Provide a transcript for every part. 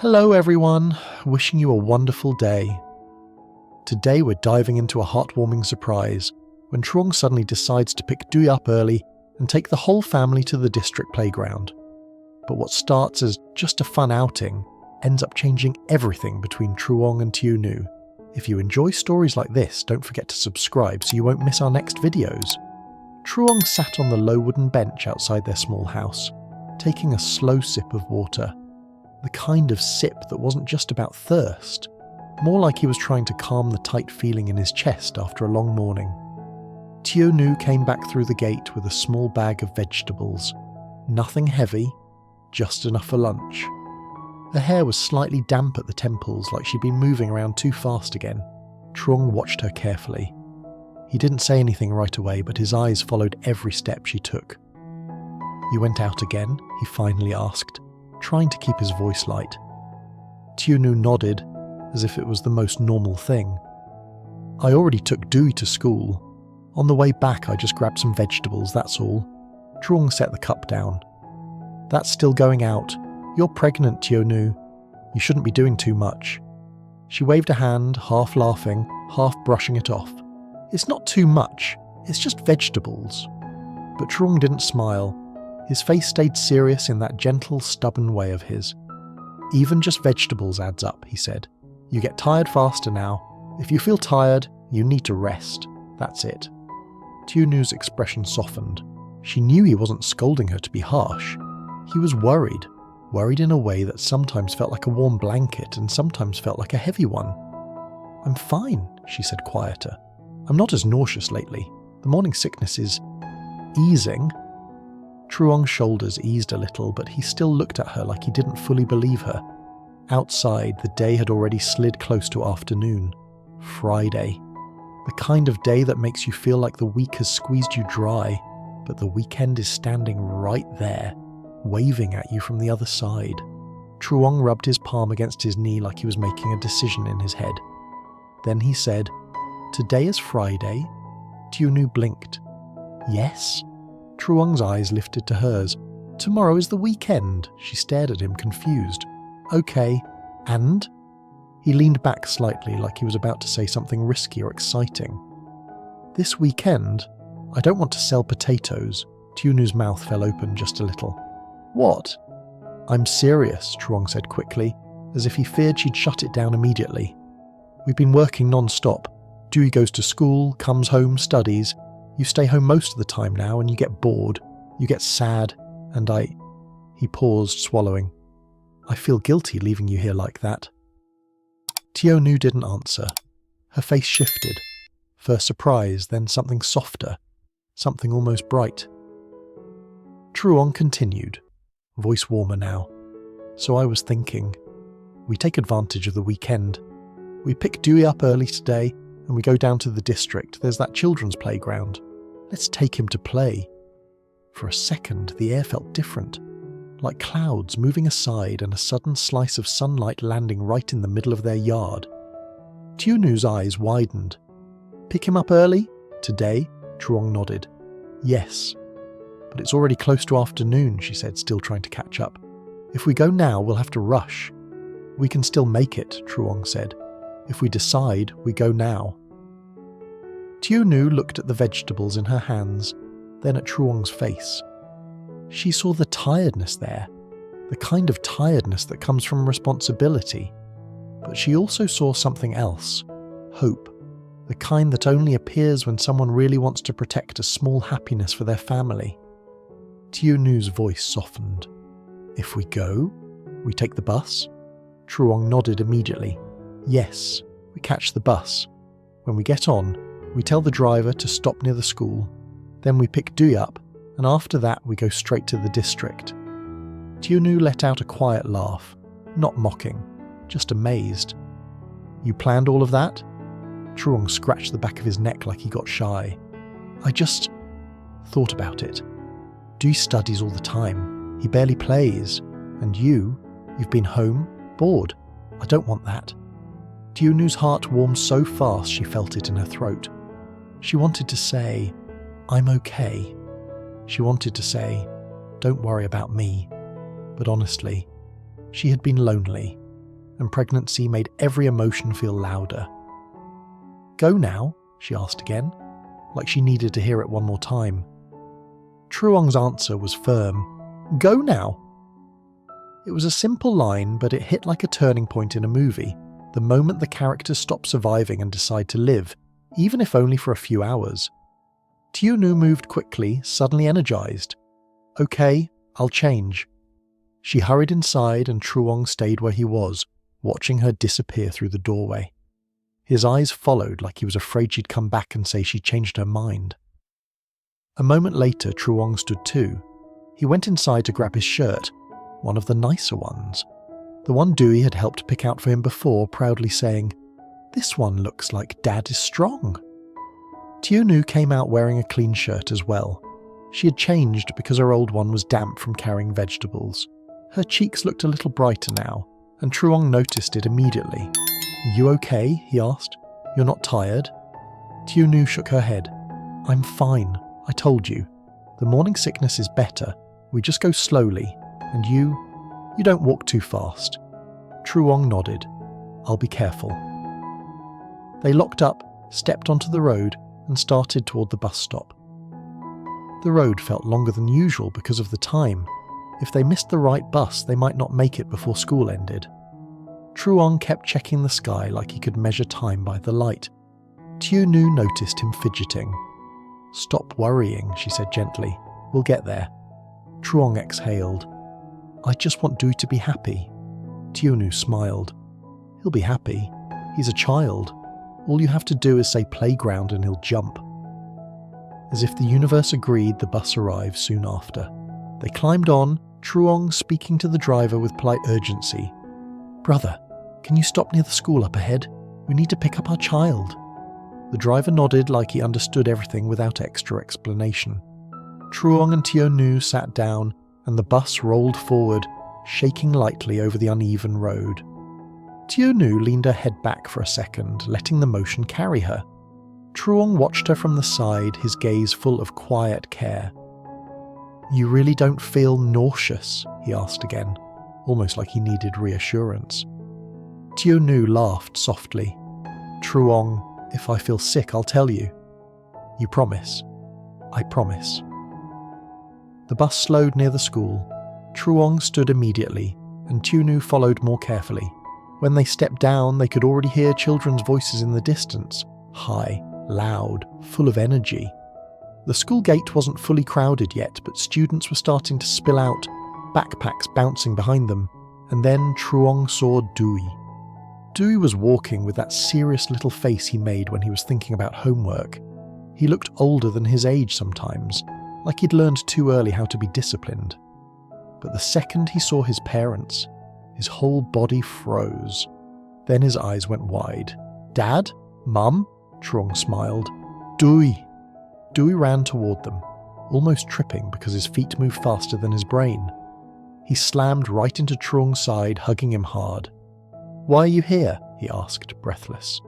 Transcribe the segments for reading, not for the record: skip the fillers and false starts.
Hello everyone, wishing you a wonderful day. Today we're diving into a heartwarming surprise when Truong suddenly decides to pick Tieu up early and take the whole family to the district playground. But what starts as just a fun outing ends up changing everything between Truong and Tieu. If you enjoy stories like this, don't forget to subscribe so you won't miss our next videos. Truong sat on the low wooden bench outside their small house, taking a slow sip of water. The kind of sip that wasn't just about thirst, more like he was trying to calm the tight feeling in his chest after a long morning. Tieu came back through the gate with a small bag of vegetables. Nothing heavy, just enough for lunch. Her hair was slightly damp at the temples, like she'd been moving around too fast again. Truong watched her carefully. He didn't say anything right away, but his eyes followed every step she took. "You went out again?" he finally asked, trying to keep his voice light. Tieu nodded, as if it was the most normal thing. "I already took Tieu to school. On the way back I just grabbed some vegetables, that's all." Truong set the cup down. "That's still going out. You're pregnant, Tieu. You shouldn't be doing too much." She waved a hand, half laughing, half brushing it off. "It's not too much, it's just vegetables." But Truong didn't smile. His face stayed serious in that gentle, stubborn way of his. "Even just vegetables adds up," he said. "You get tired faster now. If you feel tired, you need to rest. That's it." Tieu's expression softened. She knew he wasn't scolding her to be harsh. He was worried in a way that sometimes felt like a warm blanket and sometimes felt like a heavy one. "I'm fine," she said quieter. "I'm not as nauseous lately. The morning sickness is easing." Truong's shoulders eased a little, but he still looked at her like he didn't fully believe her. Outside, the day had already slid close to afternoon. Friday. The kind of day that makes you feel like the week has squeezed you dry, but the weekend is standing right there, waving at you from the other side. Truong rubbed his palm against his knee like he was making a decision in his head. Then he said, "Today is Friday?" Tieu blinked. "Yes?" Truong's eyes lifted to hers. "Tomorrow is the weekend." She stared at him, confused. "Okay, and?" He leaned back slightly like he was about to say something risky or exciting. "This weekend, I don't want to sell potatoes." Tieu's mouth fell open just a little. "What?" "I'm serious," Truong said quickly, as if he feared she'd shut it down immediately. "We've been working non-stop. Tieu goes to school, comes home, studies. You stay home most of the time now and you get bored, you get sad, and He paused, swallowing. "I feel guilty leaving you here like that." Tieu didn't answer. Her face shifted. First surprise, then something softer, something almost bright. Truong continued, voice warmer now. "So I was thinking, we take advantage of the weekend. We pick Tieu up early today and we go down to the district. There's that children's playground. Let's take him to play." For a second, the air felt different, like clouds moving aside and a sudden slice of sunlight landing right in the middle of their yard. Tieu's eyes widened. "Pick him up early? Today?" Truong nodded. "Yes. But it's already close to afternoon," she said, still trying to catch up. "If we go now, we'll have to rush." "We can still make it," Truong said. "If we decide, we go now." Tieu looked at the vegetables in her hands, then at Truong's face. She saw the tiredness there, the kind of tiredness that comes from responsibility. But she also saw something else, hope, the kind that only appears when someone really wants to protect a small happiness for their family. Tieu's voice softened. "If we go, we take the bus?" Truong nodded immediately. "Yes, we catch the bus. When we get on, we tell the driver to stop near the school. Then we pick Tieu up, and after that we go straight to the district." Tieu let out a quiet laugh, not mocking, just amazed. "You planned all of that?" Truong scratched the back of his neck like he got shy. "I just thought about it. Tieu studies all the time. He barely plays. And you've been home, bored. I don't want that." Tieu's heart warmed so fast she felt it in her throat. She wanted to say, "I'm okay." She wanted to say, "Don't worry about me." But honestly, she had been lonely, and pregnancy made every emotion feel louder. "Go now?" she asked again, like she needed to hear it one more time. Truong's answer was firm. "Go now." It was a simple line, but it hit like a turning point in a movie, the moment the characters stop surviving and decide to live, even if only for a few hours. Tieu moved quickly, suddenly energized. "Okay, I'll change." She hurried inside and Truong stayed where he was, watching her disappear through the doorway. His eyes followed like he was afraid she'd come back and say she changed her mind. A moment later, Truong stood too. He went inside to grab his shirt, one of the nicer ones. The one Dewey had helped pick out for him before, proudly saying, "This one looks like Dad is strong." Tieu came out wearing a clean shirt as well. She had changed because her old one was damp from carrying vegetables. Her cheeks looked a little brighter now, and Truong noticed it immediately. "You okay?" he asked. "You're not tired?" Tieu shook her head. "I'm fine, I told you. The morning sickness is better. We just go slowly, and you don't walk too fast." Truong nodded. "I'll be careful." They locked up, stepped onto the road, and started toward the bus stop. The road felt longer than usual because of the time. If they missed the right bus, they might not make it before school ended. Truong kept checking the sky like he could measure time by the light. Tieu noticed him fidgeting. "Stop worrying," she said gently. "We'll get there." Truong exhaled. "I just want Dewey to be happy." Tieu smiled. "He'll be happy. He's a child. All you have to do is say playground and he'll jump." As if the universe agreed, the bus arrived soon after. They climbed on, Truong speaking to the driver with polite urgency. "Brother, can you stop near the school up ahead? We need to pick up our child." The driver nodded like he understood everything without extra explanation. Truong and Tieu sat down, and the bus rolled forward, shaking lightly over the uneven road. Tieu leaned her head back for a second, letting the motion carry her. Truong watched her from the side, his gaze full of quiet care. "You really don't feel nauseous?" he asked again, almost like he needed reassurance. Tieu laughed softly. "Truong, if I feel sick, I'll tell you." "You promise?" "I promise." The bus slowed near the school. Truong stood immediately, and Tieu followed more carefully. When they stepped down, they could already hear children's voices in the distance, high, loud, full of energy. The school gate wasn't fully crowded yet, but students were starting to spill out, backpacks bouncing behind them, and then Truong saw Dewey. Dewey was walking with that serious little face he made when he was thinking about homework. He looked older than his age sometimes, like he'd learned too early how to be disciplined. But the second he saw his parents, his whole body froze. Then his eyes went wide. "Dad? Mum?" Truong smiled. "Dewey!" Dewey ran toward them, almost tripping because his feet moved faster than his brain. He slammed right into Truong's side, hugging him hard. "Why are you here?" he asked, breathless.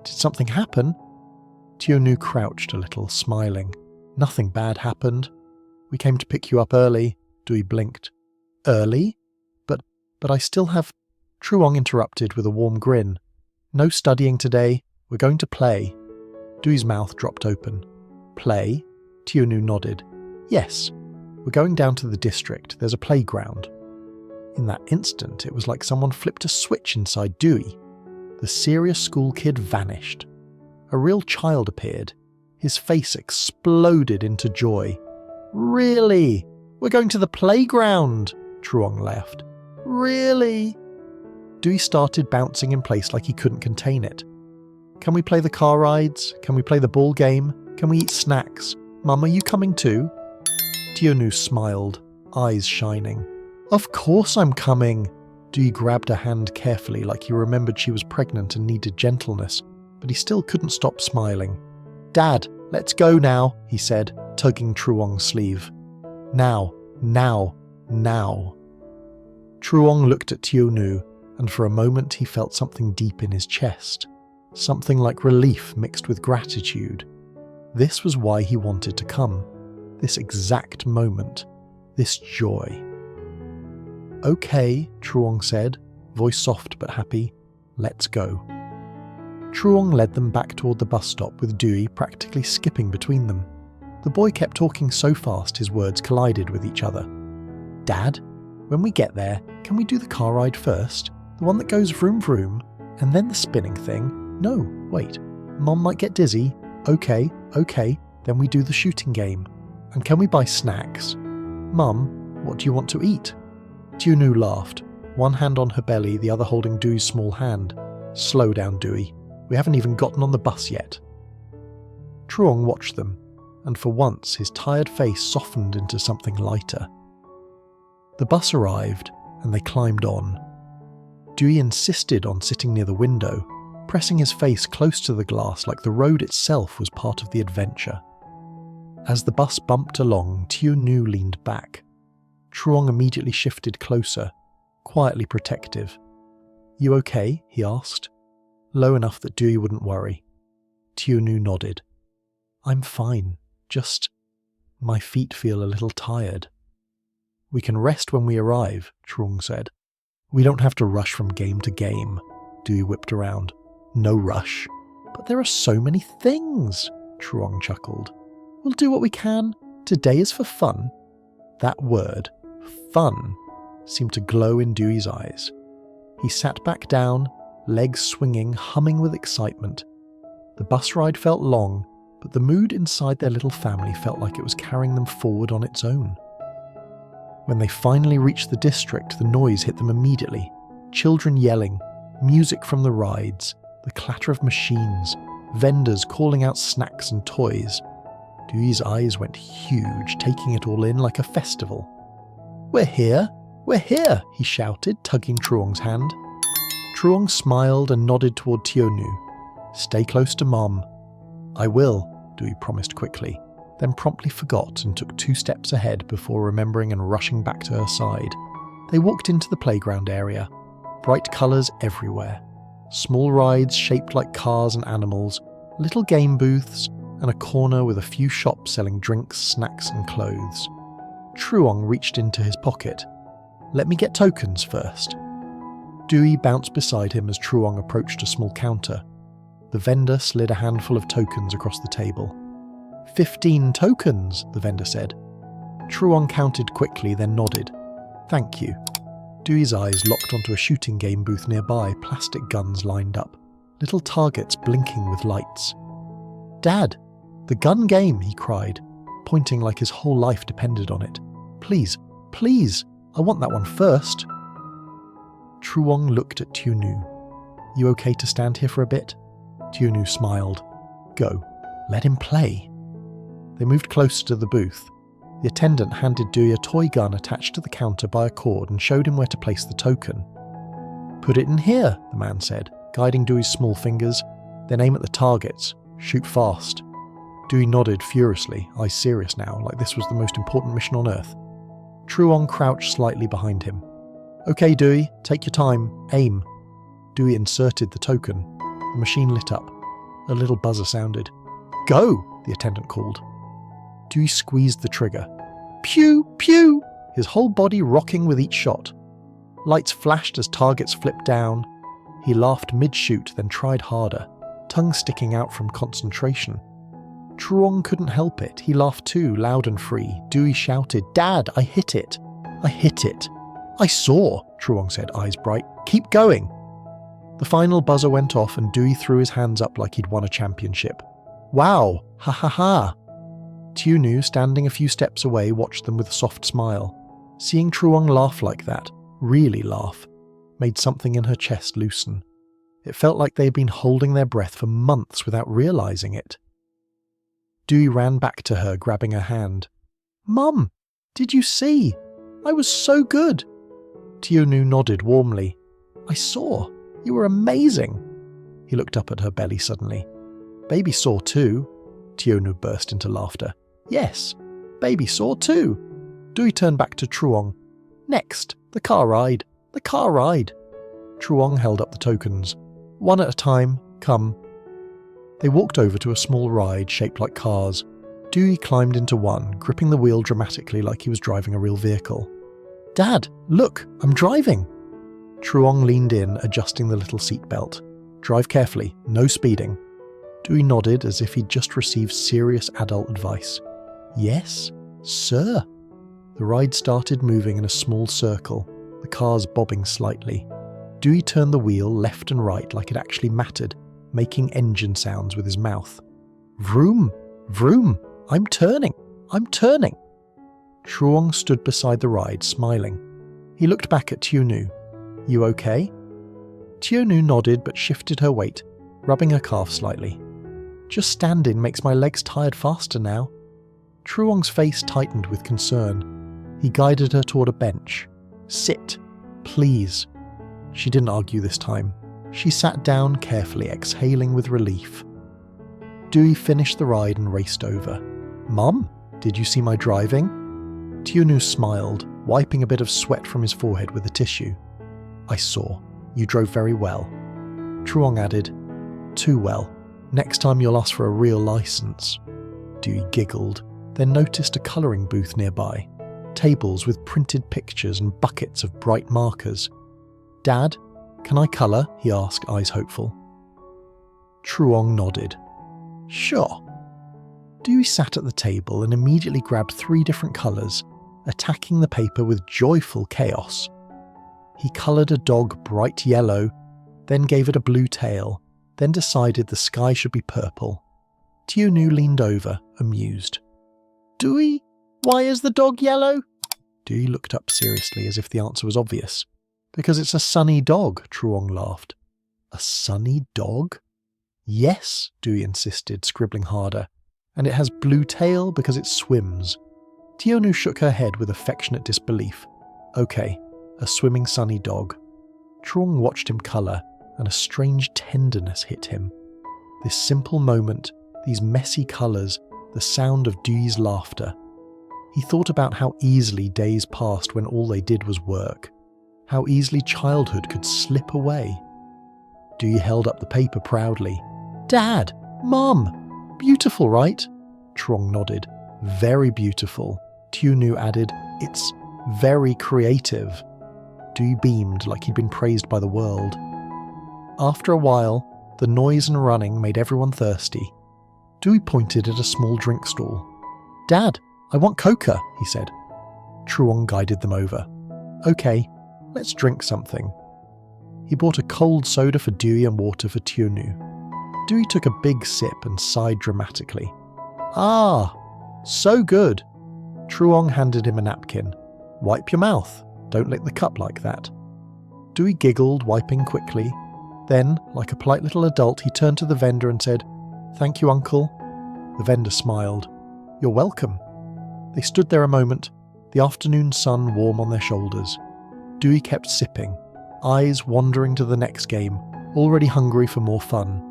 "Did something happen?" Tieu crouched a little, smiling. "Nothing bad happened. We came to pick you up early." Dewey blinked. "Early? But I still have—" Truong interrupted with a warm grin. "No studying today. We're going to play." Dewey's mouth dropped open. "Play?" Tieu nodded. "Yes. We're going down to the district. There's a playground." In that instant, it was like someone flipped a switch inside Dewey. The serious school kid vanished. A real child appeared. His face exploded into joy. "Really? We're going to the playground!" Truong laughed. "Really?" Dewey started bouncing in place like he couldn't contain it. "Can we play the car rides? Can we play the ball game? Can we eat snacks? Mum, are you coming too?" Tieu smiled, eyes shining. "Of course I'm coming!" Dewey grabbed her hand carefully like he remembered she was pregnant and needed gentleness, but he still couldn't stop smiling. "Dad, let's go now," he said, tugging Truong's sleeve. "Now, now, now." Truong looked at Tieu, and for a moment he felt something deep in his chest. Something like relief mixed with gratitude. This was why he wanted to come. This exact moment. This joy. "Okay," Truong said. voice soft but happy. Let's go. Truong led them back toward the bus stop with Dewey practically skipping between them. The boy kept talking so fast his words collided with each other. Dad, when we get there, can we do the car ride first? The one that goes vroom vroom, and then the spinning thing? No, wait. Mom might get dizzy. Okay, then we do the shooting game. And can we buy snacks? Mum, what do you want to eat? Tieu laughed, one hand on her belly, the other holding Dewey's small hand. Slow down, Dewey. We haven't even gotten on the bus yet. Truong watched them, and for once his tired face softened into something lighter. The bus arrived, and they climbed on. Dewey insisted on sitting near the window, pressing his face close to the glass like the road itself was part of the adventure. As the bus bumped along, Tieu leaned back. Truong immediately shifted closer, quietly protective. You okay? He asked, low enough that Dewey wouldn't worry. Tieu nodded. I'm fine, just my feet feel a little tired. We can rest when we arrive, Truong said. We don't have to rush from game to game, Dewey whipped around. No rush. But there are so many things, Truong chuckled. We'll do what we can. Today is for fun. That word, fun, seemed to glow in Dewey's eyes. He sat back down, legs swinging, humming with excitement. The bus ride felt long, but the mood inside their little family felt like it was carrying them forward on its own. When they finally reached the district, the noise hit them immediately. Children yelling, music from the rides, the clatter of machines, vendors calling out snacks and toys. Dewey's eyes went huge, taking it all in like a festival. We're here! We're here! He shouted, tugging Truong's hand. Truong smiled and nodded toward Tieu. Stay close to Mom. I will, Dewey promised quickly, then promptly forgot and took 2 steps ahead before remembering and rushing back to her side. They walked into the playground area. Bright colours everywhere. Small rides shaped like cars and animals, little game booths, and a corner with a few shops selling drinks, snacks and clothes. Truong reached into his pocket. Let me get tokens first. Dewey bounced beside him as Truong approached a small counter. The vendor slid a handful of tokens across the table. 15 tokens, the vendor said. Truong counted quickly, then nodded. Thank you. Dewey's eyes locked onto a shooting game booth nearby, plastic guns lined up, little targets blinking with lights. Dad, the gun game, he cried, pointing like his whole life depended on it. Please, please, I want that one first. Truong looked at Tieu. You okay to stand here for a bit? Tieu smiled. Go, let him play. They moved closer to the booth. The attendant handed Dewey a toy gun attached to the counter by a cord and showed him where to place the token. Put it in here, the man said, guiding Dewey's small fingers. Then aim at the targets. Shoot fast. Dewey nodded furiously, eyes serious now, like this was the most important mission on Earth. Truong crouched slightly behind him. Okay, Dewey, take your time. Aim. Dewey inserted the token. The machine lit up. A little buzzer sounded. Go, the attendant called. Dewey squeezed the trigger. Pew, pew, his whole body rocking with each shot. Lights flashed as targets flipped down. He laughed mid-shoot, then tried harder, tongue sticking out from concentration. Truong couldn't help it. He laughed too, loud and free. Dewey shouted, Dad, I hit it. I hit it. I saw, Truong said, eyes bright. Keep going. The final buzzer went off and Dewey threw his hands up like he'd won a championship. Wow, ha ha ha. Tieu, standing a few steps away, watched them with a soft smile. Seeing Truong laugh like that, really laugh, made something in her chest loosen. It felt like they had been holding their breath for months without realising it. Dewey ran back to her, grabbing her hand. Mum, did you see? I was so good. Tieu nodded warmly. I saw. You were amazing. He looked up at her belly suddenly. Baby saw too. Tieu burst into laughter. Yes, baby saw too. Dewey turned back to Truong. Next, the car ride. The car ride. Truong held up the tokens. One at a time, come. They walked over to a small ride shaped like cars. Dewey climbed into one, gripping the wheel dramatically like he was driving a real vehicle. Dad, look, I'm driving. Truong leaned in, adjusting the little seatbelt. Drive carefully, no speeding. Dewey nodded as if he'd just received serious adult advice. Yes, sir. The ride started moving in a small circle, the cars bobbing slightly. Dewey turned the wheel left and right like it actually mattered, making engine sounds with his mouth. Vroom, vroom, I'm turning. Truong stood beside the ride, smiling. He looked back at Tieu. You okay? Tieu nodded but shifted her weight, rubbing her calf slightly. Just standing makes my legs tired faster now. Truong's face tightened with concern. He guided her toward a bench. Sit, please. She didn't argue this time. She sat down carefully, exhaling with relief. Dewey finished the ride and raced over. Mum, did you see my driving? Tieu smiled, wiping a bit of sweat from his forehead with a tissue. I saw. You drove very well. Truong added, Too well. Next time you'll ask for a real license. Dewey giggled, then noticed a colouring booth nearby. Tables with printed pictures and buckets of bright markers. Dad, can I colour? He asked, eyes hopeful. Truong nodded. Sure. Dewey sat at the table and immediately grabbed 3 different colours, attacking the paper with joyful chaos. He coloured a dog bright yellow, then gave it a blue tail, then decided the sky should be purple. Tieu leaned over, amused. Dewey, why is the dog yellow? Dewey looked up seriously as if the answer was obvious. Because it's a sunny dog, Truong laughed. A sunny dog? Yes, Dewey insisted, scribbling harder. And it has blue tail because it swims. Tieu shook her head with affectionate disbelief. Okay, a swimming sunny dog. Truong watched him colour, and a strange tenderness hit him. This simple moment, these messy colours, the sound of Dewey's laughter. He thought about how easily days passed when all they did was work. How easily childhood could slip away. Dewey held up the paper proudly. Dad! Mum! Beautiful, right? Truong nodded. Very beautiful. Tieu added, It's very creative. Dewey beamed like he'd been praised by the world. After a while, the noise and running made everyone thirsty. Dewey pointed at a small drink stall. Dad, I want coca, he said. Truong guided them over. Okay, let's drink something. He bought a cold soda for Dewey and water for Tieu. Dewey took a big sip and sighed dramatically. Ah, so good. Truong handed him a napkin. Wipe your mouth. Don't lick the cup like that. Dewey giggled, wiping quickly. Then, like a polite little adult, he turned to the vendor and said, Thank you, Uncle. The vendor smiled. You're welcome. They stood there a moment, the afternoon sun warm on their shoulders. Dewey kept sipping, eyes wandering to the next game, already hungry for more fun.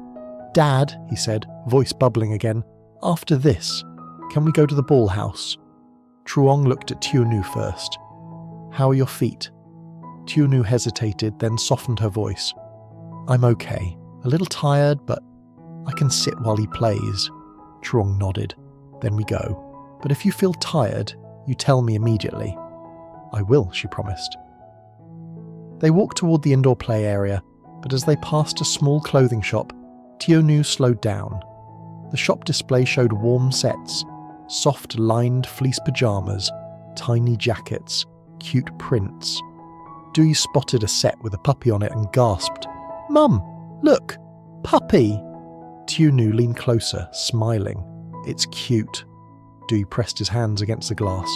Dad, he said, voice bubbling again, after this, can we go to the ball house? Truong looked at Tieu first. How are your feet? Tieu hesitated, then softened her voice. I'm okay. A little tired, but I can sit while he plays. Truong nodded. Then we go. But if you feel tired, you tell me immediately. I will, she promised. They walked toward the indoor play area, but as they passed a small clothing shop, Tieu slowed down. The shop display showed warm sets, soft lined fleece pajamas, tiny jackets, cute prints. Dewey spotted a set with a puppy on it and gasped, Mum, look, puppy! Tieu leaned closer, smiling. It's cute. Dewey pressed his hands against the glass.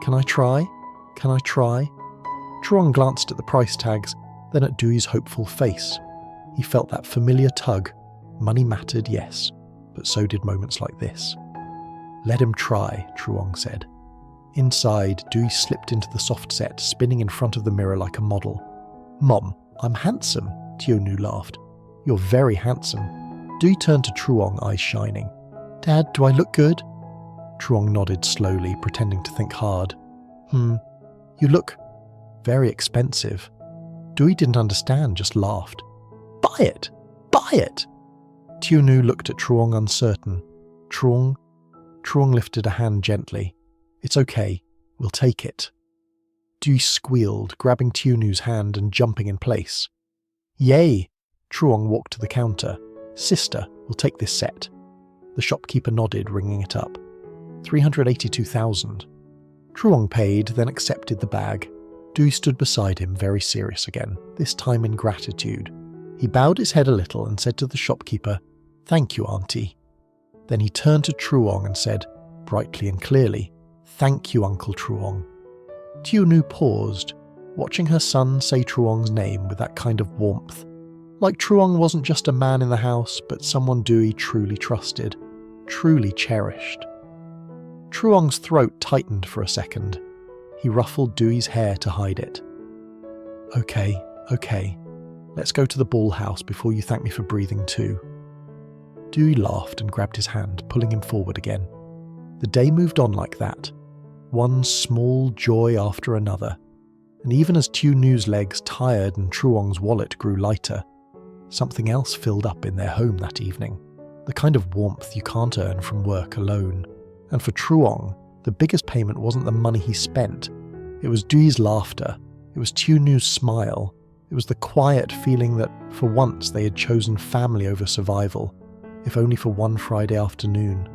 Can I try? Can I try? Truong glanced at the price tags, then at Dewey's hopeful face. He felt that familiar tug. Money mattered, yes, but so did moments like this. Let him try, Truong said. Inside, Dewey slipped into the soft set, spinning in front of the mirror like a model. Mom, I'm handsome, Tieu laughed. You're very handsome. Dewey turned to Truong, eyes shining. Dad, do I look good? Truong nodded slowly, pretending to think hard. You look very expensive. Dewey didn't understand, just laughed. Buy it! Buy it! Tieu looked at Truong uncertain. Truong lifted a hand gently. It's okay, we'll take it. Dewey squealed, grabbing Tieunu's hand and jumping in place. Yay! Truong walked to the counter. Sister, we'll take this set. The shopkeeper nodded, ringing it up. 382,000. Truong paid, then accepted the bag. Dewey stood beside him, very serious again, this time in gratitude. He bowed his head a little and said to the shopkeeper, "Thank you, Auntie." Then he turned to Truong and said, brightly and clearly, "Thank you, Uncle Truong." Tieu paused, watching her son say Truong's name with that kind of warmth. Like Truong wasn't just a man in the house, but someone Dewey truly trusted, truly cherished. Truong's throat tightened for a second. He ruffled Dewey's hair to hide it. Okay. Let's go to the ball house before you thank me for breathing too." Dewey laughed and grabbed his hand, pulling him forward again. The day moved on like that, one small joy after another, and even as Tieunu's legs tired and Truong's wallet grew lighter, something else filled up in their home that evening, the kind of warmth you can't earn from work alone. And for Truong, the biggest payment wasn't the money he spent. It was Dewey's laughter. It was Tieunu's smile. It was the quiet feeling that, for once, they had chosen family over survival, if only for one Friday afternoon.